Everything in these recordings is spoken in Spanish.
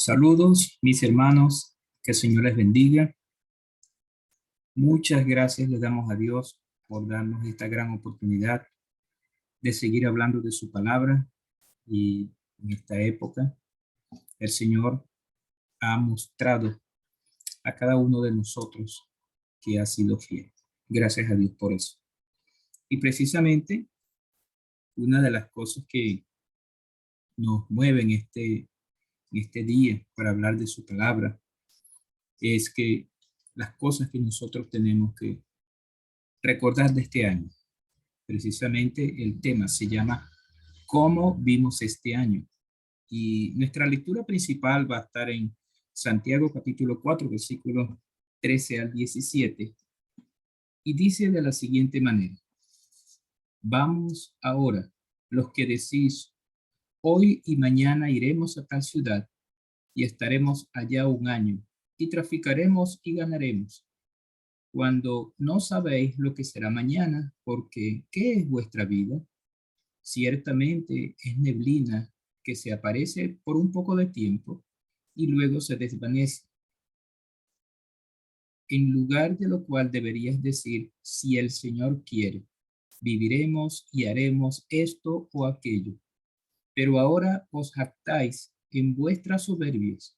Saludos, mis hermanos, que el Señor les bendiga. Muchas gracias le damos a Dios por darnos esta gran oportunidad de seguir hablando de su palabra. Y en esta época, el Señor ha mostrado a cada uno de nosotros que ha sido fiel. Gracias a Dios por eso. Y precisamente, una de las cosas que nos mueve en este día para hablar de su palabra es que las cosas que nosotros tenemos que recordar de este año. Precisamente el tema se llama ¿Cómo vimos este año? Y nuestra lectura principal va a estar en Santiago capítulo 4, versículos 13 al 17. Y dice de la siguiente manera: Vamos ahora, los que decís, hoy y mañana iremos a tal ciudad y estaremos allá un año y traficaremos y ganaremos, cuando no sabéis lo que será mañana, porque ¿qué es vuestra vida? Ciertamente es neblina que se aparece por un poco de tiempo y luego se desvanece. En lugar de lo cual deberías decir, si el Señor quiere, viviremos y haremos esto o aquello. Pero ahora os jactáis en vuestras soberbias.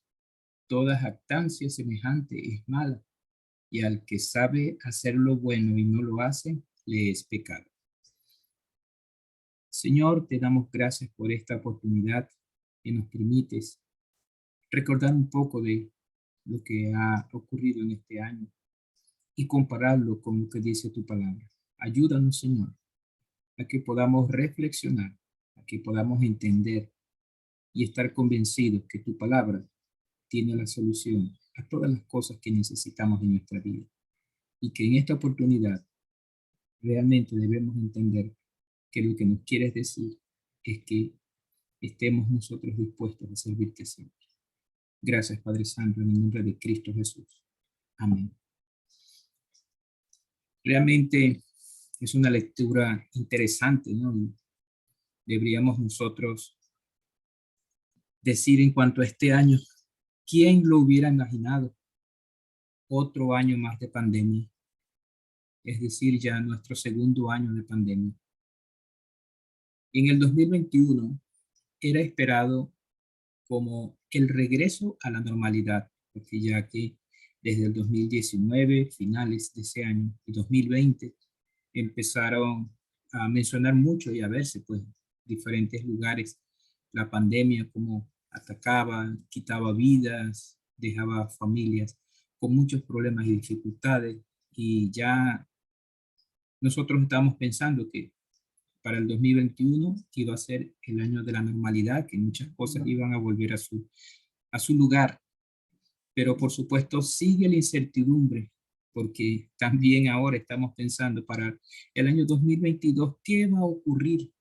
Toda jactancia semejante es mala, y al que sabe hacer lo bueno y no lo hace, le es pecado. Señor, te damos gracias por esta oportunidad que nos permites recordar un poco de lo que ha ocurrido en este año y compararlo con lo que dice tu palabra. Ayúdanos, Señor, a que podamos reflexionar, a que podamos entender y estar convencidos que tu palabra tiene la solución a todas las cosas que necesitamos en nuestra vida. Y que en esta oportunidad realmente debemos entender que lo que nos quieres decir es que estemos nosotros dispuestos a servirte siempre. Gracias, Padre Santo, en el nombre de Cristo Jesús. Amén. Realmente es una lectura interesante, ¿no? Y deberíamos nosotros decir en cuanto a este año, ¿quién lo hubiera imaginado? Otro año más de pandemia, es decir, ya nuestro segundo año de pandemia. En el 2021 era esperado como el regreso a la normalidad, porque ya que desde el 2019, finales de ese año, y 2020, empezaron a mencionar mucho y a verse, pues, diferentes lugares, la pandemia, como atacaba, quitaba vidas, dejaba familias con muchos problemas y dificultades, y ya nosotros estábamos pensando que para el 2021 iba a ser el año de la normalidad, que muchas cosas iban a volver a su lugar, pero por supuesto sigue la incertidumbre, porque también ahora estamos pensando para el año 2022, ¿qué va a ocurrir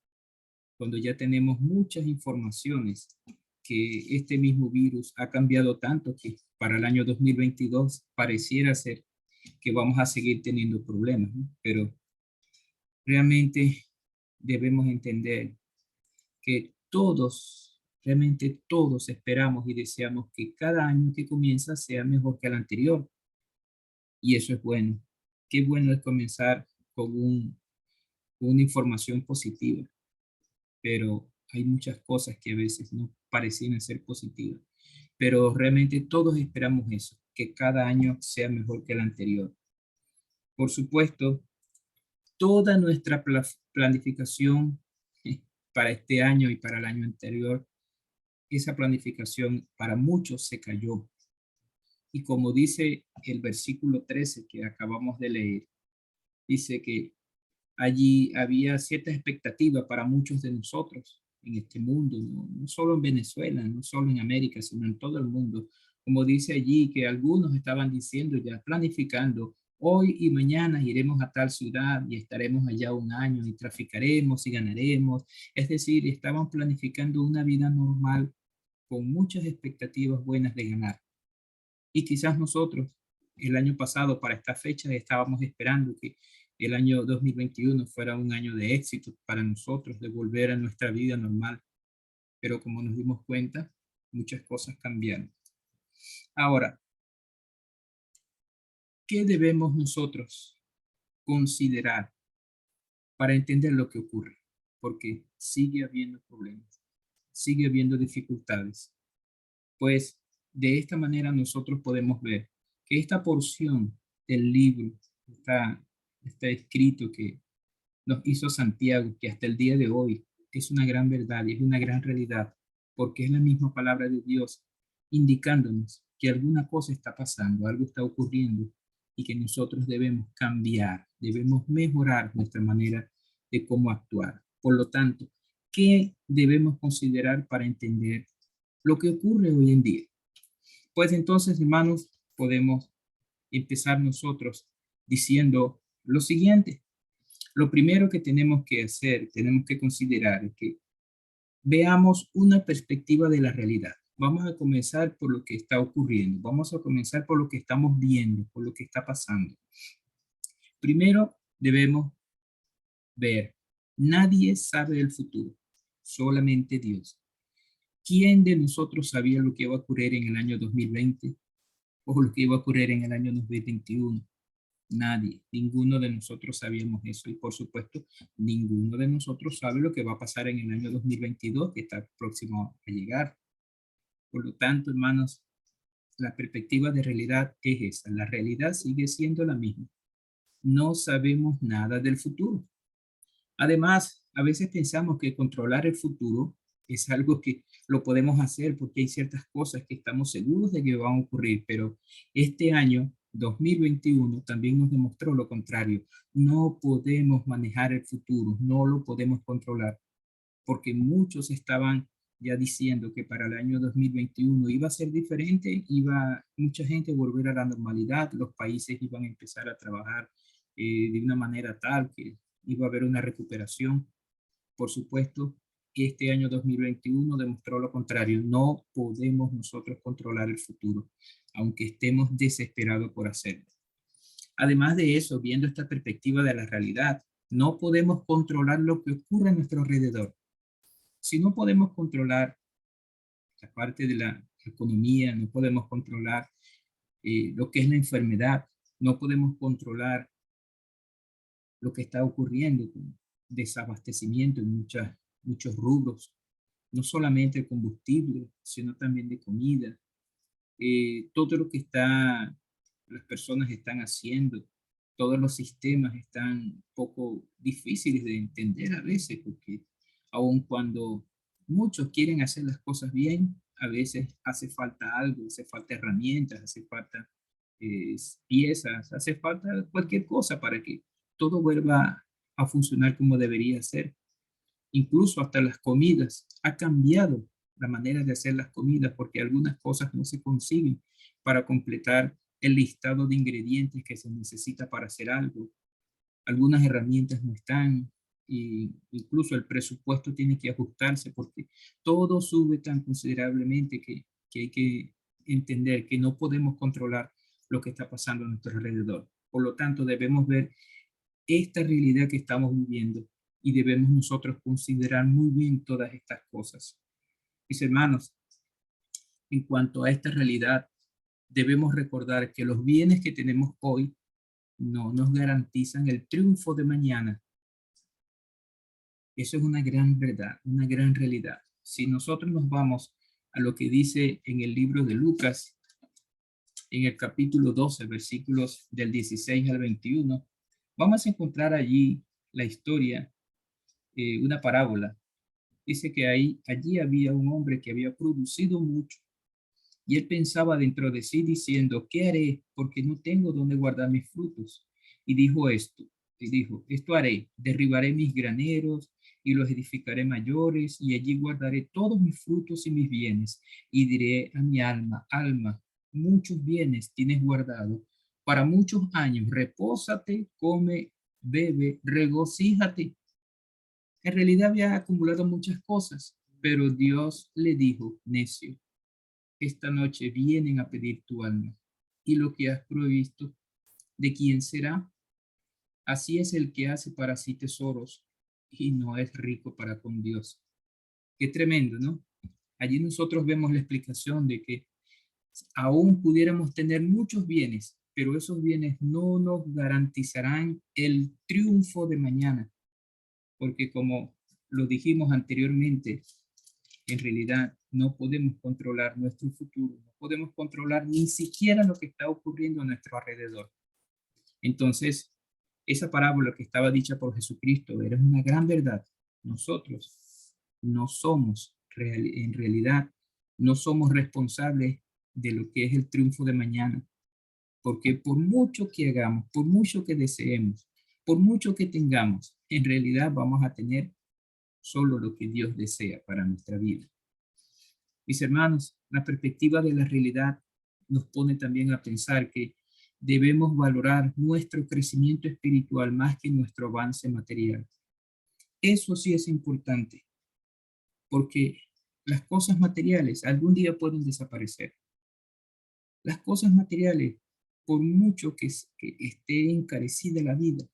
cuando ya tenemos muchas informaciones que este mismo virus ha cambiado tanto que para el año 2022 pareciera ser que vamos a seguir teniendo problemas, ¿no? Pero realmente debemos entender que todos, realmente todos esperamos y deseamos que cada año que comienza sea mejor que el anterior. Y eso es bueno. Qué bueno es comenzar con una información positiva, pero hay muchas cosas que a veces no parecen ser positivas. Pero realmente todos esperamos eso, que cada año sea mejor que el anterior. Por supuesto, toda nuestra planificación para este año y para el año anterior, esa planificación para muchos se cayó. Y como dice el versículo 13 que acabamos de leer, dice que allí había cierta expectativa para muchos de nosotros en este mundo, no solo en Venezuela, no solo en América, sino en todo el mundo. Como dice allí que algunos estaban diciendo ya, planificando, hoy y mañana iremos a tal ciudad y estaremos allá un año y traficaremos y ganaremos. Es decir, estaban planificando una vida normal con muchas expectativas buenas de ganar. Y quizás nosotros el año pasado para esta fecha estábamos esperando que el año 2021 fuera un año de éxito para nosotros, de volver a nuestra vida normal. Pero como nos dimos cuenta, muchas cosas cambiaron. Ahora, ¿qué debemos nosotros considerar para entender lo que ocurre? Porque sigue habiendo problemas, sigue habiendo dificultades. Pues de esta manera nosotros podemos ver que esta porción del libro está escrito que nos hizo Santiago, que hasta el día de hoy es una gran verdad y es una gran realidad, porque es la misma palabra de Dios indicándonos que alguna cosa está pasando, algo está ocurriendo y que nosotros debemos cambiar, debemos mejorar nuestra manera de cómo actuar. Por lo tanto, ¿qué debemos considerar para entender lo que ocurre hoy en día? Pues entonces, hermanos, podemos empezar nosotros diciendo lo siguiente. Lo primero que tenemos que hacer, tenemos que considerar es que veamos una perspectiva de la realidad. Vamos a comenzar por lo que está ocurriendo. Vamos a comenzar por lo que estamos viendo, por lo que está pasando. Primero debemos ver, nadie sabe el futuro, solamente Dios. ¿Quién de nosotros sabía lo que iba a ocurrir en el año 2020 o lo que iba a ocurrir en el año 2021? Nadie, ninguno de nosotros sabíamos eso y por supuesto, ninguno de nosotros sabe lo que va a pasar en el año 2022 que está próximo a llegar. Por lo tanto, hermanos, la perspectiva de realidad es esa. La realidad sigue siendo la misma. No sabemos nada del futuro. Además, a veces pensamos que controlar el futuro es algo que lo podemos hacer porque hay ciertas cosas que estamos seguros de que van a ocurrir, pero este año 2021 también nos demostró lo contrario. No podemos manejar el futuro, no lo podemos controlar, porque muchos estaban ya diciendo que para el año 2021 iba a ser diferente, iba mucha gente a volver a la normalidad, los países iban a empezar a trabajar de una manera tal que iba a haber una recuperación. Por supuesto, este año 2021 demostró lo contrario. No podemos nosotros controlar el futuro, aunque estemos desesperados por hacerlo. Además de eso, viendo esta perspectiva de la realidad, no podemos controlar lo que ocurre a nuestro alrededor. Si no podemos controlar la parte de la economía, no podemos controlar lo que es la enfermedad, no podemos controlar lo que está ocurriendo con desabastecimiento en muchos rubros, no solamente de combustible, sino también de comida. Todo lo que las personas están haciendo, todos los sistemas están un poco difíciles de entender a veces, porque aun cuando muchos quieren hacer las cosas bien, a veces hace falta algo, hace falta herramientas, hace falta piezas, hace falta cualquier cosa para que todo vuelva a funcionar como debería ser. Incluso hasta las comidas, ha cambiado la manera de hacer las comidas porque algunas cosas no se consiguen para completar el listado de ingredientes que se necesita para hacer algo. Algunas herramientas no están y incluso el presupuesto tiene que ajustarse porque todo sube tan considerablemente que hay que entender que no podemos controlar lo que está pasando a nuestro alrededor. Por lo tanto, debemos ver esta realidad que estamos viviendo y debemos nosotros considerar muy bien todas estas cosas. Mis hermanos, en cuanto a esta realidad, debemos recordar que los bienes que tenemos hoy no nos garantizan el triunfo de mañana. Eso es una gran verdad, una gran realidad. Si nosotros nos vamos a lo que dice en el libro de Lucas, en el capítulo 12, versículos del 16 al 21, vamos a encontrar allí la historia, una parábola. Dice que allí había un hombre que había producido mucho y él pensaba dentro de sí diciendo, ¿qué haré? Porque no tengo dónde guardar mis frutos. Y dijo, esto haré, derribaré mis graneros y los edificaré mayores y allí guardaré todos mis frutos y mis bienes. Y diré a mi alma, alma, muchos bienes tienes guardado para muchos años, repósate, come, bebe, regocíjate. En realidad había acumulado muchas cosas, pero Dios le dijo, necio, esta noche vienen a pedir tu alma, y lo que has provisto, ¿de quién será? Así es el que hace para sí tesoros y no es rico para con Dios. Qué tremendo, ¿no? Allí nosotros vemos la explicación de que aún pudiéramos tener muchos bienes, pero esos bienes no nos garantizarán el triunfo de mañana, porque como lo dijimos anteriormente, en realidad no podemos controlar nuestro futuro, no podemos controlar ni siquiera lo que está ocurriendo a nuestro alrededor. Entonces, esa parábola que estaba dicha por Jesucristo era una gran verdad. Nosotros no somos, en realidad, no somos responsables de lo que es el triunfo de mañana, porque por mucho que hagamos, por mucho que deseemos, por mucho que tengamos, en realidad vamos a tener solo lo que Dios desea para nuestra vida. Mis hermanos, la perspectiva de la realidad nos pone también a pensar que debemos valorar nuestro crecimiento espiritual más que nuestro avance material. Eso sí es importante, porque las cosas materiales algún día pueden desaparecer. Las cosas materiales, por mucho que esté encarecida la vida,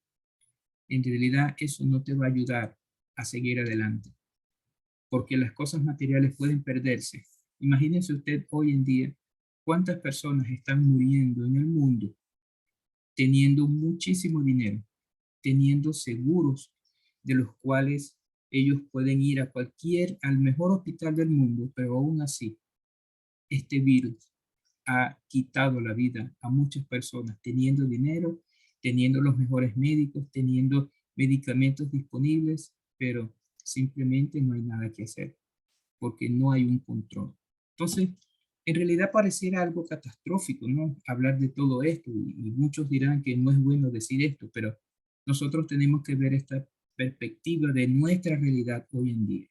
en realidad eso no te va a ayudar a seguir adelante, porque las cosas materiales pueden perderse. Imagínense usted hoy en día cuántas personas están muriendo en el mundo teniendo muchísimo dinero, teniendo seguros de los cuales ellos pueden ir a al mejor hospital del mundo, pero aún así, este virus ha quitado la vida a muchas personas, teniendo dinero, teniendo los mejores médicos, teniendo medicamentos disponibles, pero simplemente no hay nada que hacer, porque no hay un control. Entonces, en realidad pareciera algo catastrófico, ¿no? Hablar de todo esto, y muchos dirán que no es bueno decir esto, pero nosotros tenemos que ver esta perspectiva de nuestra realidad hoy en día.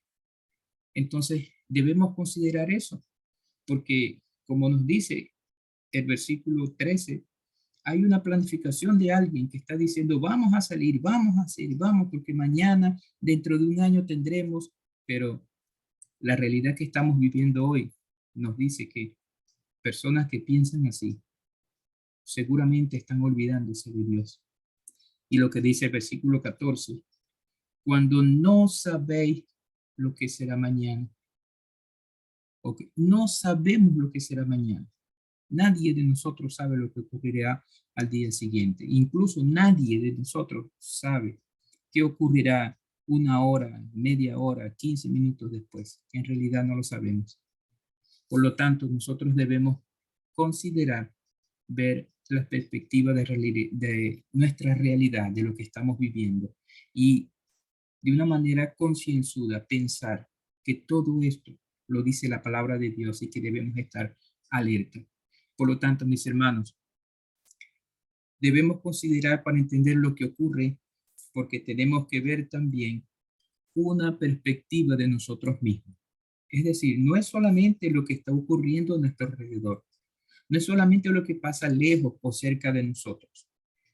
Entonces, debemos considerar eso, porque como nos dice el versículo 13, hay una planificación de alguien que está diciendo, vamos a salir, vamos a hacer, vamos, porque mañana, dentro de un año tendremos, pero la realidad que estamos viviendo hoy nos dice que personas que piensan así seguramente están olvidándose de Dios. Y lo que dice el versículo 14, cuando no sabéis lo que será mañana, o que no sabemos lo que será mañana. Nadie de nosotros sabe lo que ocurrirá al día siguiente. Incluso nadie de nosotros sabe qué ocurrirá una hora, media hora, 15 minutos después. En realidad no lo sabemos. Por lo tanto, nosotros debemos considerar, ver la perspectiva de nuestra realidad, de lo que estamos viviendo, y de una manera concienzuda pensar que todo esto lo dice la palabra de Dios y que debemos estar alerta. Por lo tanto, mis hermanos, debemos considerar para entender lo que ocurre, porque tenemos que ver también una perspectiva de nosotros mismos. Es decir, no es solamente lo que está ocurriendo a nuestro alrededor, no es solamente lo que pasa lejos o cerca de nosotros,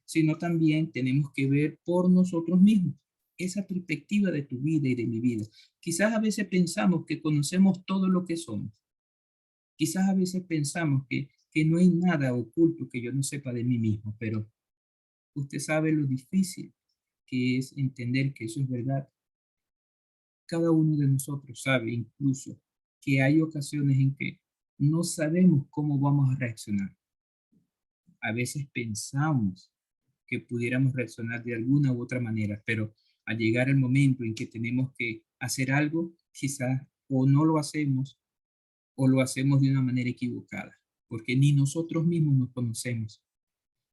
sino también tenemos que ver por nosotros mismos esa perspectiva de tu vida y de mi vida. Quizás a veces pensamos que conocemos todo lo que somos. Quizás a veces pensamos que no hay nada oculto que yo no sepa de mí mismo, pero usted sabe lo difícil que es entender que eso es verdad. Cada uno de nosotros sabe incluso que hay ocasiones en que no sabemos cómo vamos a reaccionar. A veces pensamos que pudiéramos reaccionar de alguna u otra manera, pero al llegar el momento en que tenemos que hacer algo, quizás o no lo hacemos o lo hacemos de una manera equivocada, porque ni nosotros mismos nos conocemos.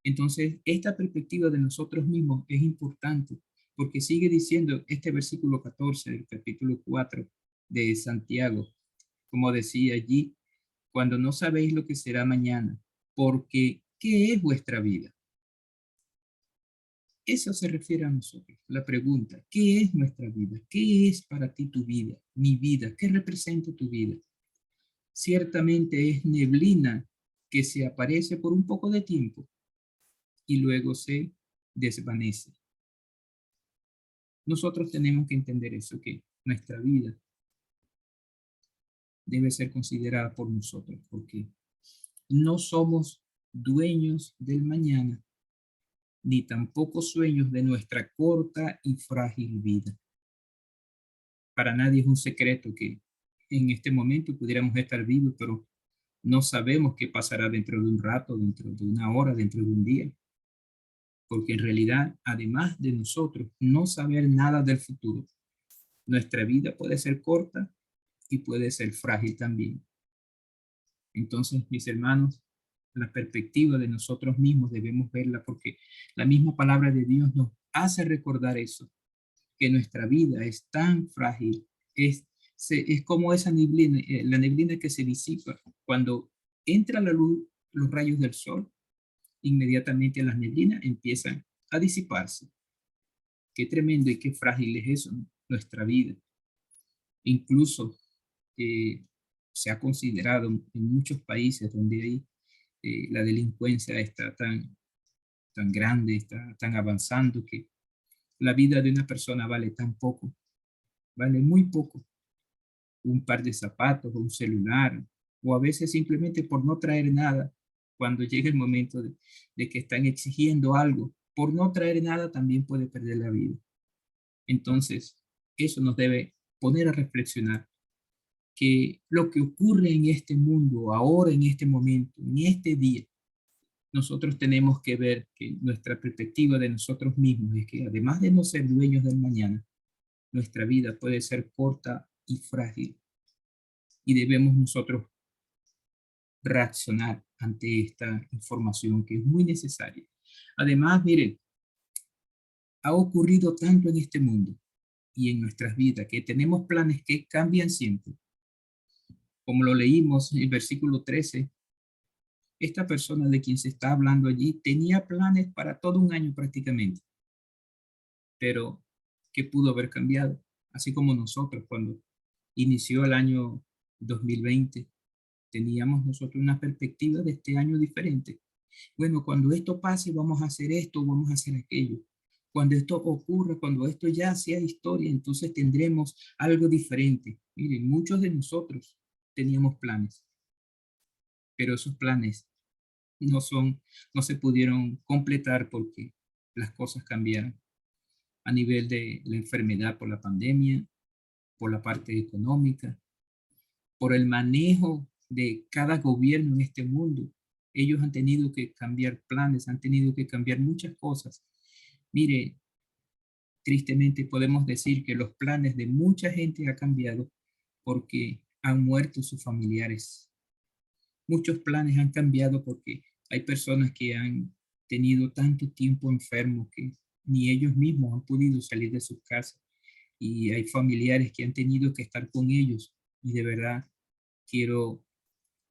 Entonces, esta perspectiva de nosotros mismos es importante, porque sigue diciendo este versículo 14 del capítulo 4 de Santiago, como decía allí, cuando no sabéis lo que será mañana, porque ¿qué es vuestra vida? Eso se refiere a nosotros. La pregunta, ¿qué es nuestra vida? ¿Qué es para ti tu vida? Mi vida, ¿qué representa tu vida? Ciertamente es neblina que se aparece por un poco de tiempo y luego se desvanece. Nosotros tenemos que entender eso, que nuestra vida debe ser considerada por nosotros, porque no somos dueños del mañana, ni tampoco sueños de nuestra corta y frágil vida. Para nadie es un secreto que en este momento pudiéramos estar vivos, pero no sabemos qué pasará dentro de un rato, dentro de una hora, dentro de un día. Porque en realidad, además de nosotros no saber nada del futuro, nuestra vida puede ser corta y puede ser frágil también. Entonces, mis hermanos, la perspectiva de nosotros mismos debemos verla porque la misma palabra de Dios nos hace recordar eso, que nuestra vida es tan frágil, es como esa neblina, la neblina que se disipa cuando entra la luz, los rayos del sol, inmediatamente las neblinas empiezan a disiparse. Qué tremendo y qué frágil es eso, ¿no? Nuestra vida. Incluso se ha considerado en muchos países donde hay, la delincuencia está tan grande, está tan avanzando que la vida de una persona vale tan poco, vale muy poco. Un par de zapatos o un celular, o a veces simplemente por no traer nada, cuando llega el momento de que están exigiendo algo, por no traer nada también puede perder la vida. Entonces, eso nos debe poner a reflexionar que lo que ocurre en este mundo, ahora, en este momento, en este día, nosotros tenemos que ver que nuestra perspectiva de nosotros mismos es que además de no ser dueños del mañana, nuestra vida puede ser corta y frágil y debemos nosotros reaccionar ante esta información que es muy necesaria. Además, miren, ha ocurrido tanto en este mundo y en nuestras vidas que tenemos planes que cambian siempre. Como lo leímos en el versículo 13, esta persona de quien se está hablando allí tenía planes para todo un año prácticamente, pero que pudo haber cambiado, así como nosotros cuando inició el año 2020, teníamos nosotros una perspectiva de este año diferente. Bueno, cuando esto pase vamos a hacer esto, vamos a hacer aquello. Cuando esto ocurra, cuando esto ya sea historia, entonces tendremos algo diferente. Miren, muchos de nosotros teníamos planes, pero esos planes no se pudieron completar porque las cosas cambiaron a nivel de la enfermedad por la pandemia, por la parte económica, por el manejo de cada gobierno en este mundo. Ellos han tenido que cambiar planes, han tenido que cambiar muchas cosas. Mire, tristemente podemos decir que los planes de mucha gente han cambiado porque han muerto sus familiares. Muchos planes han cambiado porque hay personas que han tenido tanto tiempo enfermos que ni ellos mismos han podido salir de sus casas y hay familiares que han tenido que estar con ellos y de verdad quiero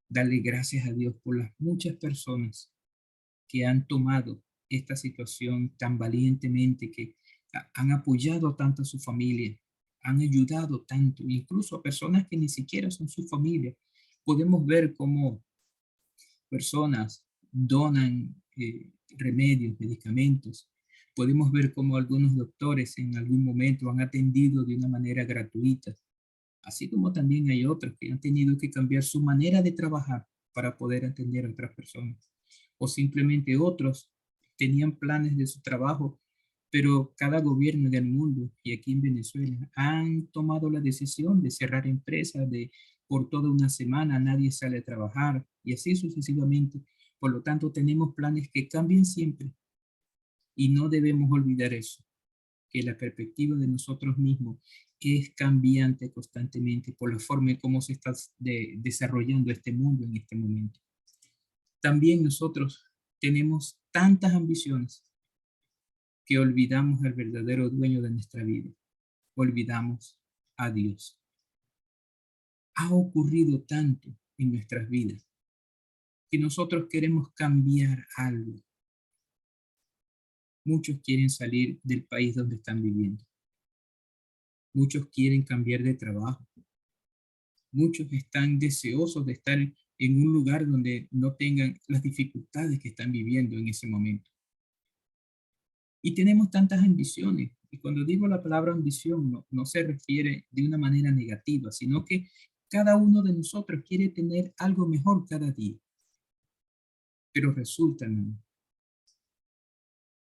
darle gracias a Dios por las muchas personas que han tomado esta situación tan valientemente, que han apoyado tanto a su familia, han ayudado tanto, incluso a personas que ni siquiera son su familia. Podemos ver cómo personas donan remedios, medicamentos. Podemos ver cómo algunos doctores en algún momento han atendido de una manera gratuita, así como también hay otros que han tenido que cambiar su manera de trabajar para poder atender a otras personas. O simplemente otros tenían planes de su trabajo, pero cada gobierno del mundo y aquí en Venezuela han tomado la decisión de cerrar empresas, de por toda una semana nadie sale a trabajar y así sucesivamente. Por lo tanto, tenemos planes que cambian siempre y no debemos olvidar eso, que la perspectiva de nosotros mismos es cambiante constantemente por la forma en cómo se está desarrollando este mundo en este momento. También nosotros tenemos tantas ambiciones que olvidamos al verdadero dueño de nuestra vida, olvidamos a Dios. Ha ocurrido tanto en nuestras vidas que nosotros queremos cambiar algo. Muchos quieren salir del país donde están viviendo. Muchos quieren cambiar de trabajo. Muchos están deseosos de estar en un lugar donde no tengan las dificultades que están viviendo en ese momento. Y tenemos tantas ambiciones. Y cuando digo la palabra ambición, no se refiere de una manera negativa, sino que cada uno de nosotros quiere tener algo mejor cada día. Pero resulta, hermano,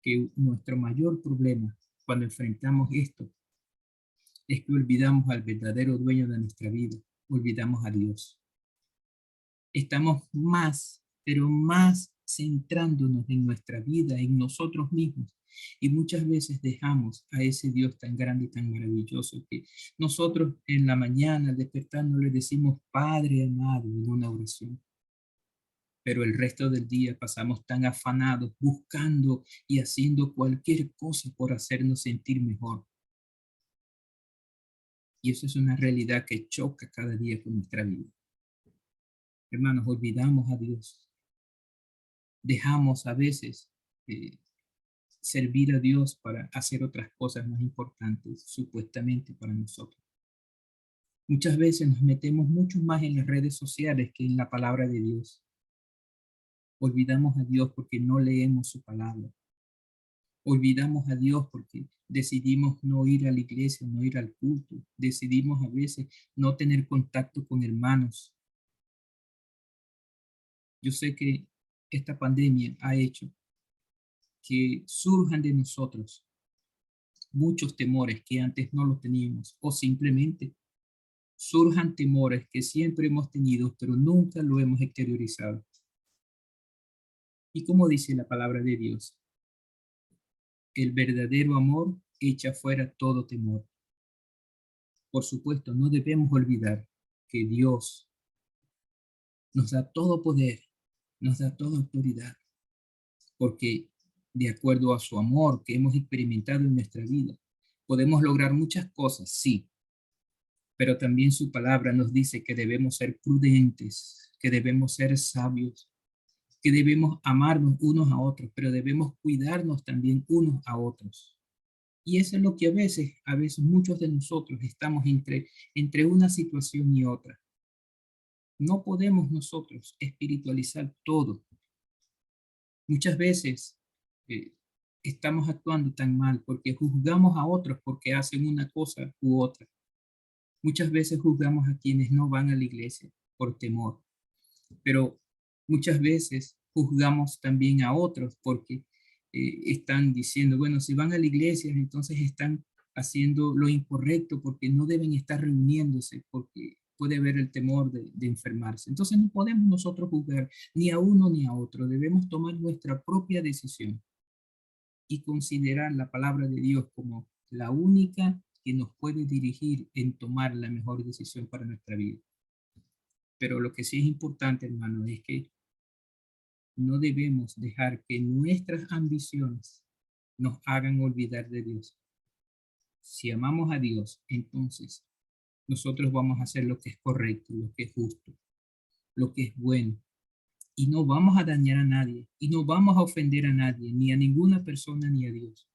que nuestro mayor problema cuando enfrentamos esto es que olvidamos al verdadero dueño de nuestra vida. olvidamos a Dios. Estamos más, pero más centrándonos en nuestra vida, en nosotros mismos. Y muchas veces dejamos a ese Dios tan grande y tan maravilloso que nosotros en la mañana al despertarnos le decimos Padre amado en una oración. Pero el resto del día pasamos tan afanados buscando y haciendo cualquier cosa por hacernos sentir mejor. Y eso es una realidad que choca cada día con nuestra vida. Hermanos, olvidamos a Dios. Dejamos a veces servir a Dios para hacer otras cosas más importantes, supuestamente para nosotros. Muchas veces nos metemos mucho más en las redes sociales que en la palabra de Dios. Olvidamos a Dios porque no leemos su palabra. Olvidamos a Dios porque decidimos no ir a la iglesia, no ir al culto. Decidimos a veces no tener contacto con hermanos. Yo sé que esta pandemia ha hecho que surjan de nosotros muchos temores que antes no los teníamos, o simplemente surjan temores que siempre hemos tenido, pero nunca lo hemos exteriorizado. Y como dice la palabra de Dios, el verdadero amor echa fuera todo temor. Por supuesto, no debemos olvidar que Dios nos da todo poder, nos da toda autoridad, porque de acuerdo a su amor que hemos experimentado en nuestra vida, podemos lograr muchas cosas, sí, pero también su palabra nos dice que debemos ser prudentes, que debemos ser sabios, que debemos amarnos unos a otros, pero debemos cuidarnos también unos a otros. Y eso es lo que a veces muchos de nosotros estamos entre una situación y otra. No podemos nosotros espiritualizar todo. Muchas veces eh, estamos actuando tan mal porque juzgamos a otros porque hacen una cosa u otra. Muchas veces juzgamos a quienes no van a la iglesia por temor, pero muchas veces juzgamos también a otros porque están diciendo, bueno, si van a la iglesia, entonces están haciendo lo incorrecto porque no deben estar reuniéndose porque puede haber el temor de enfermarse. Entonces no podemos nosotros juzgar ni a uno ni a otro, debemos tomar nuestra propia decisión y considerar la palabra de Dios como la única que nos puede dirigir en tomar la mejor decisión para nuestra vida. Pero lo que sí es importante, hermano, es que no debemos dejar que nuestras ambiciones nos hagan olvidar de Dios. Si amamos a Dios, entonces nosotros vamos a hacer lo que es correcto, lo que es justo, lo que es bueno. Y no vamos a dañar a nadie, y no vamos a ofender a nadie, ni a ninguna persona, ni a Dios.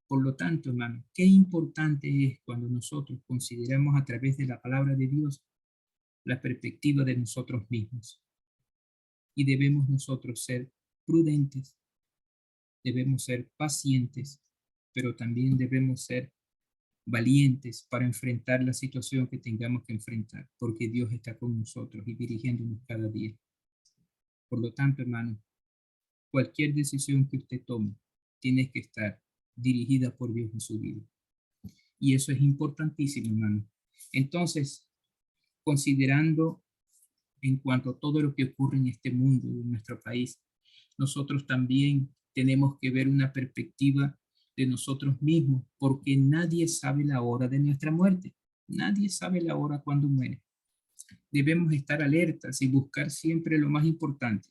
Por lo tanto, hermano, qué importante es cuando nosotros consideramos a través de la palabra de Dios la perspectiva de nosotros mismos. Y debemos nosotros ser prudentes, debemos ser pacientes, pero también debemos ser valientes para enfrentar la situación que tengamos que enfrentar, porque Dios está con nosotros y dirigiéndonos cada día. Por lo tanto, hermano, cualquier decisión que usted tome tiene que estar dirigida por Dios en su vida. Y eso es importantísimo, hermano. Entonces, considerando en cuanto a todo lo que ocurre en este mundo, en nuestro país, nosotros también tenemos que ver una perspectiva de nosotros mismos, porque nadie sabe la hora de nuestra muerte. Nadie sabe la hora cuando muere. Debemos estar alertas y buscar siempre lo más importante.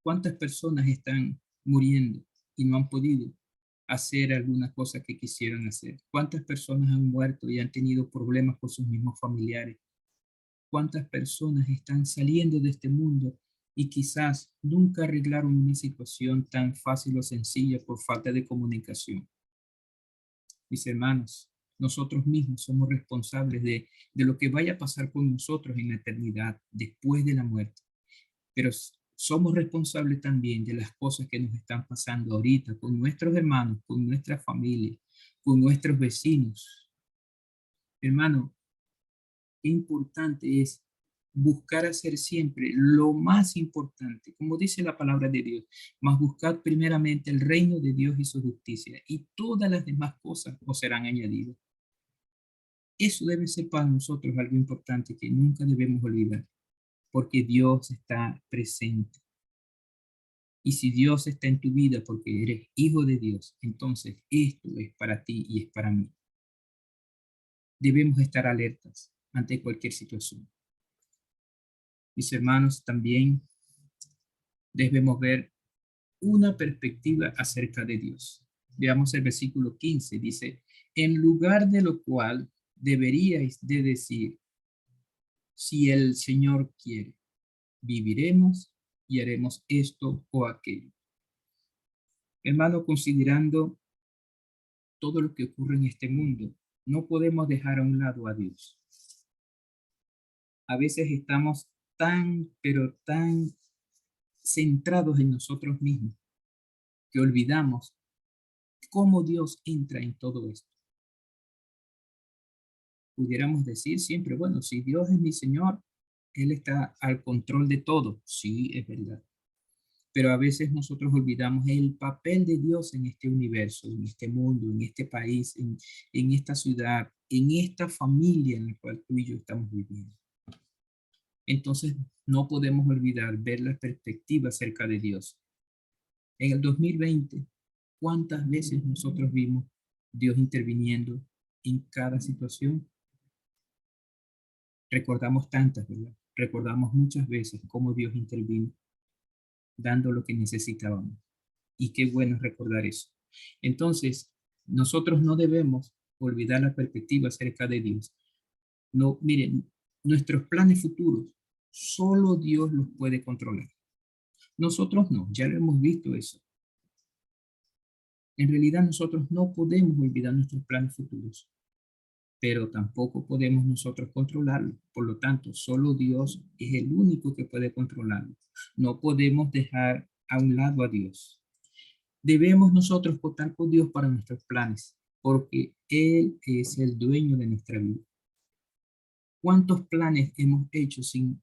¿Cuántas personas están muriendo y no han podido hacer alguna cosa que quisieran hacer? ¿Cuántas personas han muerto y han tenido problemas con sus mismos familiares? ¿Cuántas personas están saliendo de este mundo y quizás nunca arreglaron una situación tan fácil o sencilla por falta de comunicación? Mis hermanos, nosotros mismos somos responsables de lo que vaya a pasar con nosotros en la eternidad, después de la muerte. Pero somos responsables también de las cosas que nos están pasando ahorita con nuestros hermanos, con nuestra familia, con nuestros vecinos. Hermano, qué importante es buscar hacer siempre lo más importante, como dice la palabra de Dios, mas buscar primeramente el reino de Dios y su justicia, y todas las demás cosas os serán añadidas. Eso debe ser para nosotros algo importante que nunca debemos olvidar, porque Dios está presente. Y si Dios está en tu vida porque eres hijo de Dios, entonces esto es para ti y es para mí. Debemos estar alertas ante cualquier situación. Mis hermanos, también debemos ver una perspectiva acerca de Dios. Veamos el versículo 15, dice, en lugar de lo cual deberíais de decir, si el Señor quiere, viviremos y haremos esto o aquello. Hermano, considerando todo lo que ocurre en este mundo, no podemos dejar a un lado a Dios. A veces estamos tan, pero tan centrados en nosotros mismos que olvidamos cómo Dios entra en todo esto. Pudiéramos decir siempre, bueno, si Dios es mi Señor, Él está al control de todo. Sí, es verdad. Pero a veces nosotros olvidamos el papel de Dios en este universo, en este mundo, en este país, en esta ciudad, en esta familia en la cual tú y yo estamos viviendo. Entonces, no podemos olvidar ver la perspectiva acerca de Dios. En el 2020, ¿cuántas veces nosotros vimos Dios interviniendo en cada situación? Recordamos tantas, ¿verdad? Recordamos muchas veces cómo Dios intervino, dando lo que necesitábamos. Y qué bueno es recordar eso. Entonces, nosotros no debemos olvidar la perspectiva acerca de Dios. No, miren, nuestros planes futuros, solo Dios los puede controlar. Nosotros no, ya lo hemos visto eso. En realidad nosotros no podemos olvidar nuestros planes futuros, pero tampoco podemos nosotros controlarlo. Por lo tanto, solo Dios es el único que puede controlarlo. No podemos dejar a un lado a Dios. Debemos nosotros contar con Dios para nuestros planes, porque Él es el dueño de nuestra vida. ¿Cuántos planes hemos hecho sin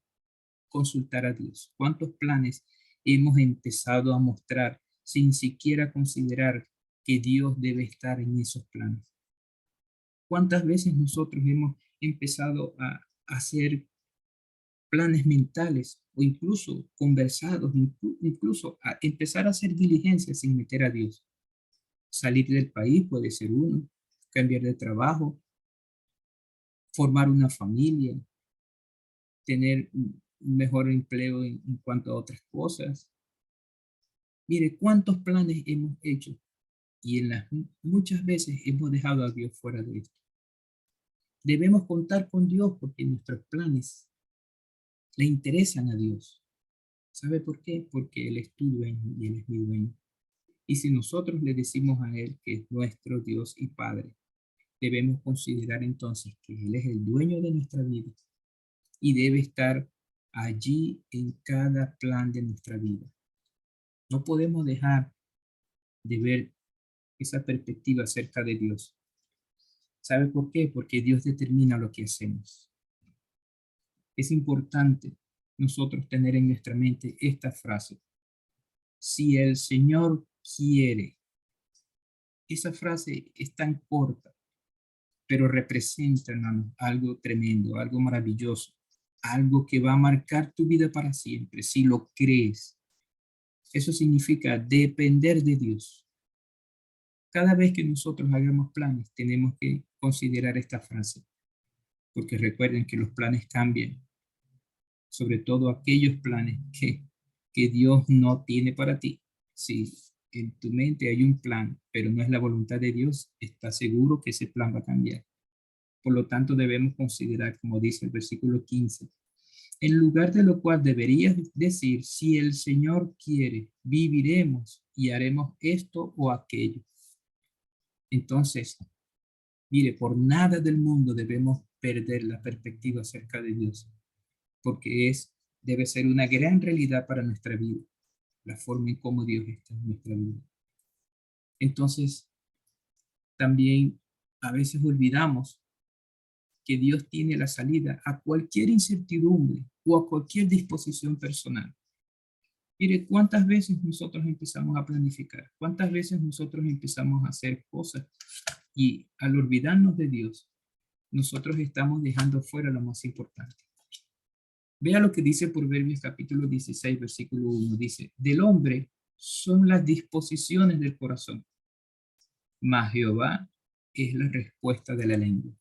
consultar a Dios? ¿Cuántos planes hemos empezado a mostrar sin siquiera considerar que Dios debe estar en esos planes? ¿Cuántas veces nosotros hemos empezado a hacer planes mentales o incluso conversados, incluso a empezar a hacer diligencias sin meter a Dios? Salir del país puede ser uno, cambiar de trabajo, formar una familia, tener un mejor empleo en cuanto a otras cosas. Mire, cuántos planes hemos hecho y muchas veces hemos dejado a Dios fuera de esto. Debemos contar con Dios porque nuestros planes le interesan a Dios. ¿Sabe por qué? Porque Él es tu dueño y Él es mi dueño. Y si nosotros le decimos a Él que es nuestro Dios y Padre, debemos considerar entonces que Él es el dueño de nuestra vida y debe estar allí en cada plan de nuestra vida. No podemos dejar de ver esa perspectiva acerca de Dios. ¿Sabe por qué? Porque Dios determina lo que hacemos. Es importante nosotros tener en nuestra mente esta frase. Si el Señor quiere. Esa frase es tan corta, pero representa, hermano, algo tremendo, algo maravilloso, algo que va a marcar tu vida para siempre, si lo crees. Eso significa depender de Dios. Cada vez que nosotros hagamos planes, tenemos que considerar esta frase, porque recuerden que los planes cambian, sobre todo aquellos planes que Dios no tiene para ti. Si en tu mente hay un plan, pero no es la voluntad de Dios, está seguro que ese plan va a cambiar. Por lo tanto, debemos considerar, como dice el versículo 15, en lugar de lo cual deberías decir, si el Señor quiere, viviremos y haremos esto o aquello. Entonces, mire, por nada del mundo debemos perder la perspectiva acerca de Dios, porque debe ser una gran realidad para nuestra vida, la forma en cómo Dios está en nuestra vida. Entonces, también a veces olvidamos que Dios tiene la salida a cualquier incertidumbre o a cualquier disposición personal. Mire, ¿cuántas veces nosotros empezamos a planificar? ¿Cuántas veces nosotros empezamos a hacer cosas y al olvidarnos de Dios, nosotros estamos dejando fuera lo más importante. Vea lo que dice Proverbios capítulo 16, versículo 1. Dice, del hombre son las disposiciones del corazón, mas Jehová es la respuesta de la lengua.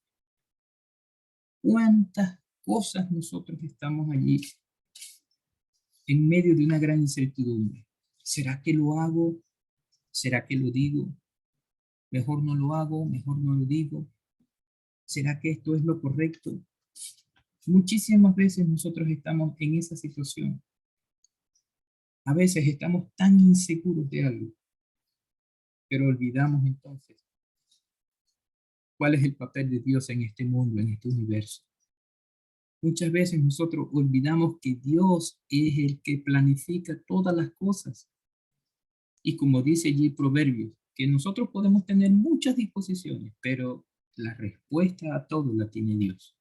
¿Cuántas cosas nosotros estamos allí en medio de una gran incertidumbre? ¿Será que lo hago? ¿Será que lo digo? Mejor no lo hago, mejor no lo digo. ¿Será que esto es lo correcto? Muchísimas veces nosotros estamos en esa situación. A veces estamos tan inseguros de algo, pero olvidamos entonces cuál es el papel de Dios en este mundo, en este universo. Muchas veces nosotros olvidamos que Dios es el que planifica todas las cosas. Y como dice allí Proverbios, que nosotros podemos tener muchas disposiciones, pero la respuesta a todo la tiene Dios.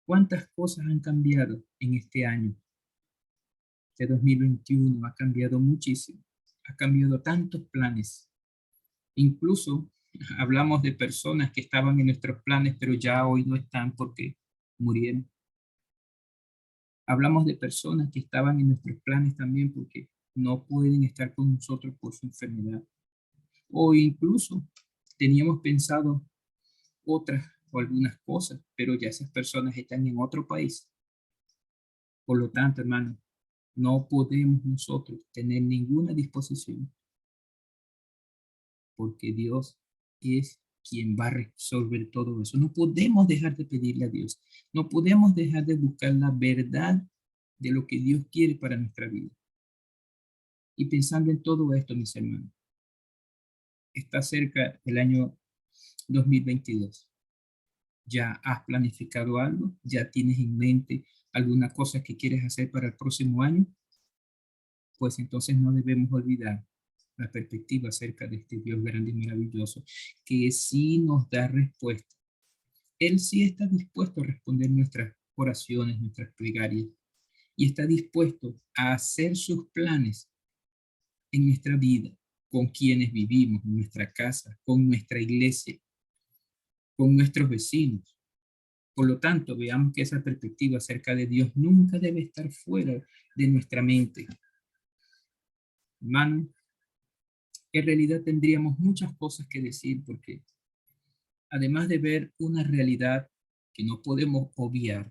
¿Cuántas cosas han cambiado en este año? Este 2021 ha cambiado muchísimo. Ha cambiado tantos planes. Incluso hablamos de personas que estaban en nuestros planes, pero ya hoy no están porque murieron. Hablamos de personas que estaban en nuestros planes también porque no pueden estar con nosotros por su enfermedad. O incluso teníamos pensado otras o algunas cosas, pero ya esas personas están en otro país. Por lo tanto, hermano, no podemos nosotros tener ninguna disposición porque Dios es quien va a resolver todo eso. No podemos dejar de pedirle a Dios. No podemos dejar de buscar la verdad de lo que Dios quiere para nuestra vida. Y pensando en todo esto, mis hermanos, está cerca el año 2022. ¿Ya has planificado algo? ¿Ya tienes en mente alguna cosa que quieres hacer para el próximo año? Pues entonces no debemos olvidar la perspectiva acerca de este Dios grande y maravilloso, que sí nos da respuesta. Él sí está dispuesto a responder nuestras oraciones, nuestras plegarias, y está dispuesto a hacer sus planes en nuestra vida, con quienes vivimos, en nuestra casa, con nuestra iglesia, con nuestros vecinos. Por lo tanto, veamos que esa perspectiva acerca de Dios nunca debe estar fuera de nuestra mente. Hermano, en realidad tendríamos muchas cosas que decir porque además de ver una realidad que no podemos obviar,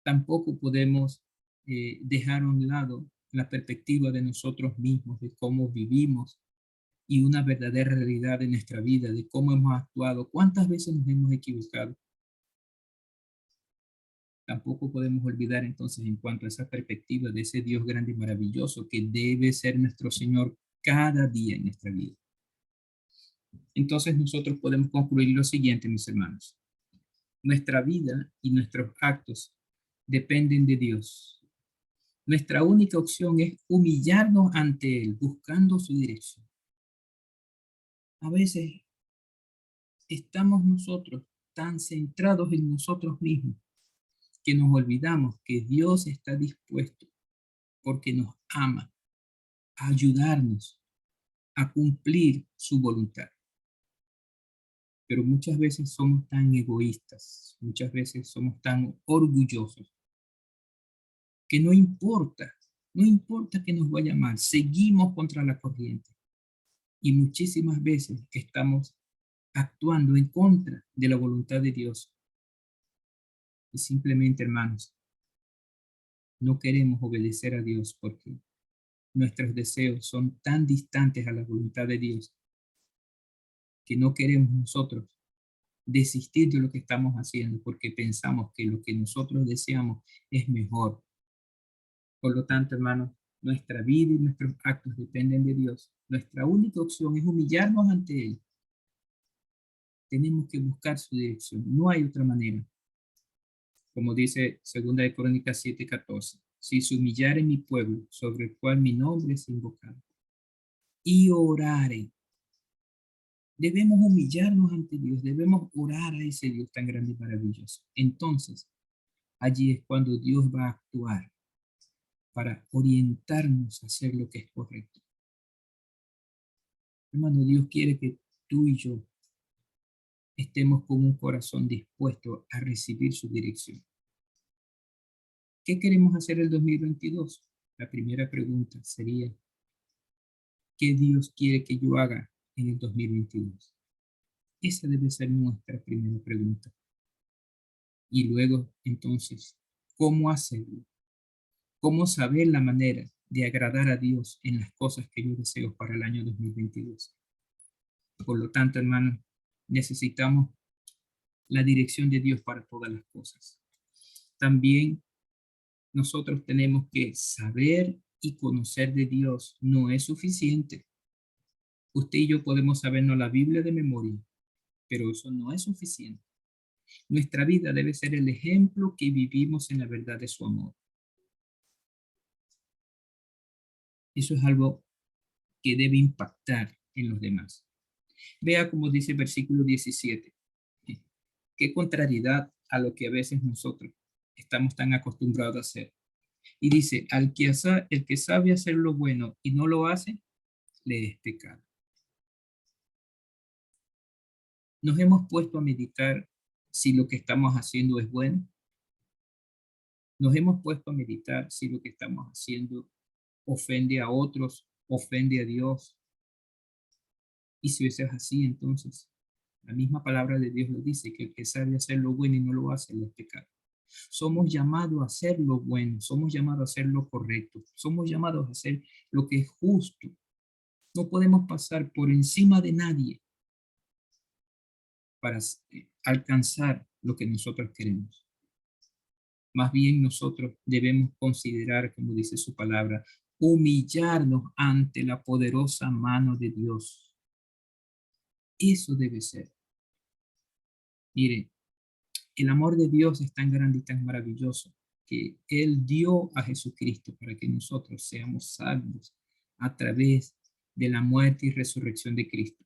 tampoco podemos dejar a un lado la perspectiva de nosotros mismos, de cómo vivimos y una verdadera realidad de nuestra vida, de cómo hemos actuado, cuántas veces nos hemos equivocado. Tampoco podemos olvidar entonces en cuanto a esa perspectiva de ese Dios grande y maravilloso que debe ser nuestro Señor cada día en nuestra vida. Entonces nosotros podemos concluir lo siguiente, mis hermanos. Nuestra vida y nuestros actos dependen de Dios. Nuestra única opción es humillarnos ante Él, buscando su dirección. A veces estamos nosotros tan centrados en nosotros mismos que nos olvidamos que Dios está dispuesto, porque nos ama, a ayudarnos a cumplir su voluntad. Pero muchas veces somos tan egoístas, muchas veces somos tan orgullosos, que no importa que nos vaya mal, seguimos contra la corriente. Y muchísimas veces estamos actuando en contra de la voluntad de Dios. Y simplemente, hermanos, no queremos obedecer a Dios porque nuestros deseos son tan distantes a la voluntad de Dios que no queremos nosotros desistir de lo que estamos haciendo porque pensamos que lo que nosotros deseamos es mejor. Por lo tanto, hermanos, nuestra vida y nuestros actos dependen de Dios. Nuestra única opción es humillarnos ante Él. Tenemos que buscar su dirección. No hay otra manera. Como dice 2 de Crónicas 7:14. Si se humillare mi pueblo, sobre el cual mi nombre es invocado, y orare. Debemos humillarnos ante Dios. Debemos orar a ese Dios tan grande y maravilloso. Entonces, allí es cuando Dios va a actuar para orientarnos a hacer lo que es correcto. Hermano, Dios quiere que tú y yo estemos con un corazón dispuesto a recibir su dirección. ¿Qué queremos hacer el 2022? La primera pregunta sería, ¿qué Dios quiere que yo haga en el 2022? Esa debe ser nuestra primera pregunta. Y luego, entonces, ¿cómo hacerlo? ¿Cómo saber la manera de agradar a Dios en las cosas que yo deseo para el año 2022? Por lo tanto, hermanos, necesitamos la dirección de Dios para todas las cosas. También nosotros tenemos que saber y conocer de Dios. No es suficiente. Usted y yo podemos sabernos la Biblia de memoria, pero eso no es suficiente. Nuestra vida debe ser el ejemplo que vivimos en la verdad de su amor. Eso es algo que debe impactar en los demás. Vea como dice el versículo 17. Qué contrariedad a lo que a veces nosotros estamos tan acostumbrados a hacer. Y dice, el que sabe hacer lo bueno y no lo hace, le es pecado. Nos hemos puesto a meditar si lo que estamos haciendo es bueno. Nos hemos puesto a meditar si lo que estamos haciendo ofende a otros, ofende a Dios. Y si eso es así, entonces la misma palabra de Dios lo dice, que el que sabe hacer lo bueno y no lo hace, le es pecado. Somos llamados a hacer lo bueno, somos llamados a hacer lo correcto, somos llamados a hacer lo que es justo. No podemos pasar por encima de nadie para alcanzar lo que nosotros queremos. Más bien nosotros debemos considerar, como dice su palabra, humillarnos ante la poderosa mano de Dios. Eso debe ser. Mire, el amor de Dios es tan grande y tan maravilloso que Él dio a Jesucristo para que nosotros seamos salvos a través de la muerte y resurrección de Cristo.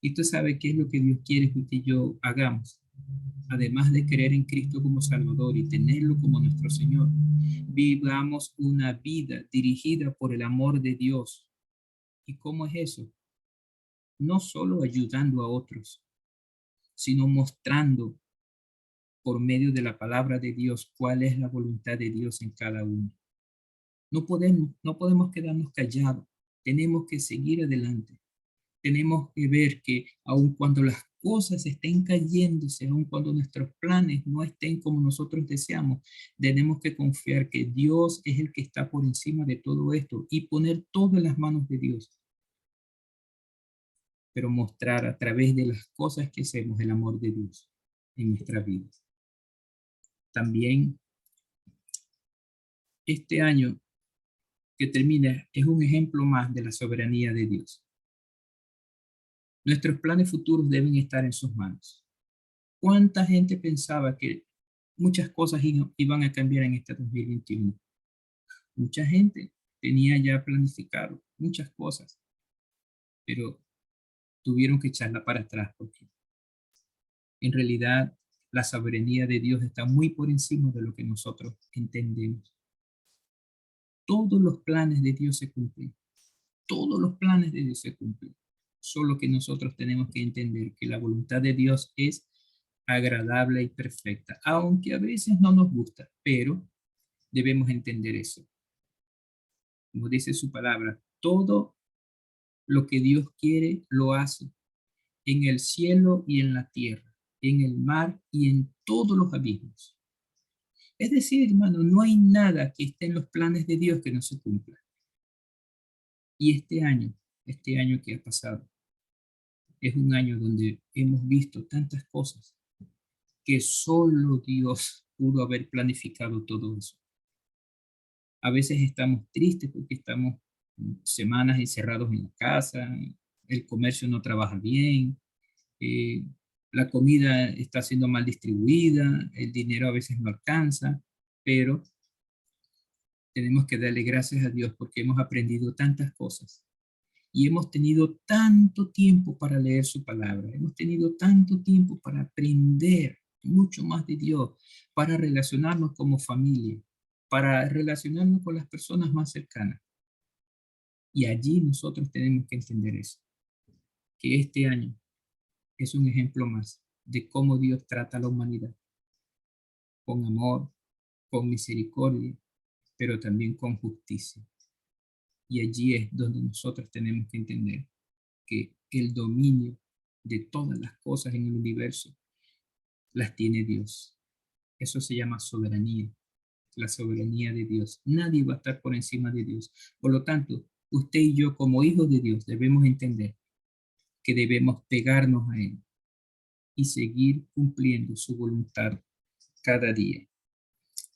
Y tú sabes qué es lo que Dios quiere que usted y yo hagamos. Además de creer en Cristo como Salvador y tenerlo como nuestro Señor, vivamos una vida dirigida por el amor de Dios. ¿Y cómo es eso? No solo ayudando a otros, sino mostrando por medio de la palabra de Dios cuál es la voluntad de Dios en cada uno. No podemos quedarnos callados. Tenemos que seguir adelante. Tenemos que ver que aun cuando las cosas estén cayéndose, aun cuando nuestros planes no estén como nosotros deseamos, tenemos que confiar que Dios es el que está por encima de todo esto y poner todo en las manos de Dios. Pero mostrar a través de las cosas que hacemos el amor de Dios en nuestra vida. También este año que termina es un ejemplo más de la soberanía de Dios. Nuestros planes futuros deben estar en sus manos. ¿Cuánta gente pensaba que muchas cosas iban a cambiar en este 2021? Mucha gente tenía ya planificado muchas cosas, pero tuvieron que echarla para atrás porque en realidad la soberanía de Dios está muy por encima de lo que nosotros entendemos. Todos los planes de Dios se cumplen. Todos los planes de Dios se cumplen. Solo que nosotros tenemos que entender que la voluntad de Dios es agradable y perfecta, aunque a veces no nos gusta, pero debemos entender eso. Como dice su palabra, todo lo que Dios quiere lo hace en el cielo y en la tierra, en el mar y en todos los abismos. Es decir, hermano, no hay nada que esté en los planes de Dios que no se cumpla. Y este año que ha pasado, es un año donde hemos visto tantas cosas que solo Dios pudo haber planificado todo eso. A veces estamos tristes porque estamos semanas encerrados en la casa, el comercio no trabaja bien, eh, la comida está siendo mal distribuida, el dinero a veces no alcanza, pero tenemos que darle gracias a Dios porque hemos aprendido tantas cosas y hemos tenido tanto tiempo para leer su palabra, hemos tenido tanto tiempo para aprender mucho más de Dios, para relacionarnos como familia, para relacionarnos con las personas más cercanas. Y allí nosotros tenemos que entender eso, que este año es un ejemplo más de cómo Dios trata a la humanidad, con amor, con misericordia, pero también con justicia. Y allí es donde nosotros tenemos que entender que el dominio de todas las cosas en el universo las tiene Dios. Eso se llama soberanía, la soberanía de Dios. Nadie va a estar por encima de Dios. Por lo tanto, usted y yo como hijos de Dios debemos entender que debemos pegarnos a Él y seguir cumpliendo su voluntad cada día.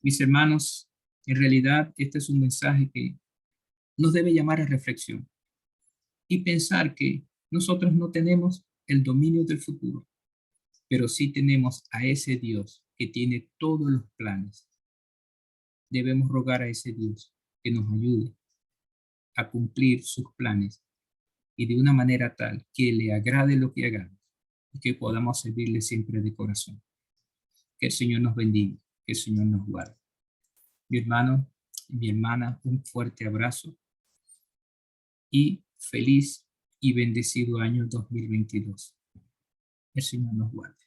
Mis hermanos, en realidad este es un mensaje que nos debe llamar a reflexión y pensar que nosotros no tenemos el dominio del futuro, pero sí tenemos a ese Dios que tiene todos los planes. Debemos rogar a ese Dios que nos ayude a cumplir sus planes y de una manera tal que le agrade lo que hagamos y que podamos servirle siempre de corazón. Que el Señor nos bendiga, que el Señor nos guarde. Mi hermano y mi hermana, un fuerte abrazo y feliz y bendecido año 2022. El Señor nos guarde.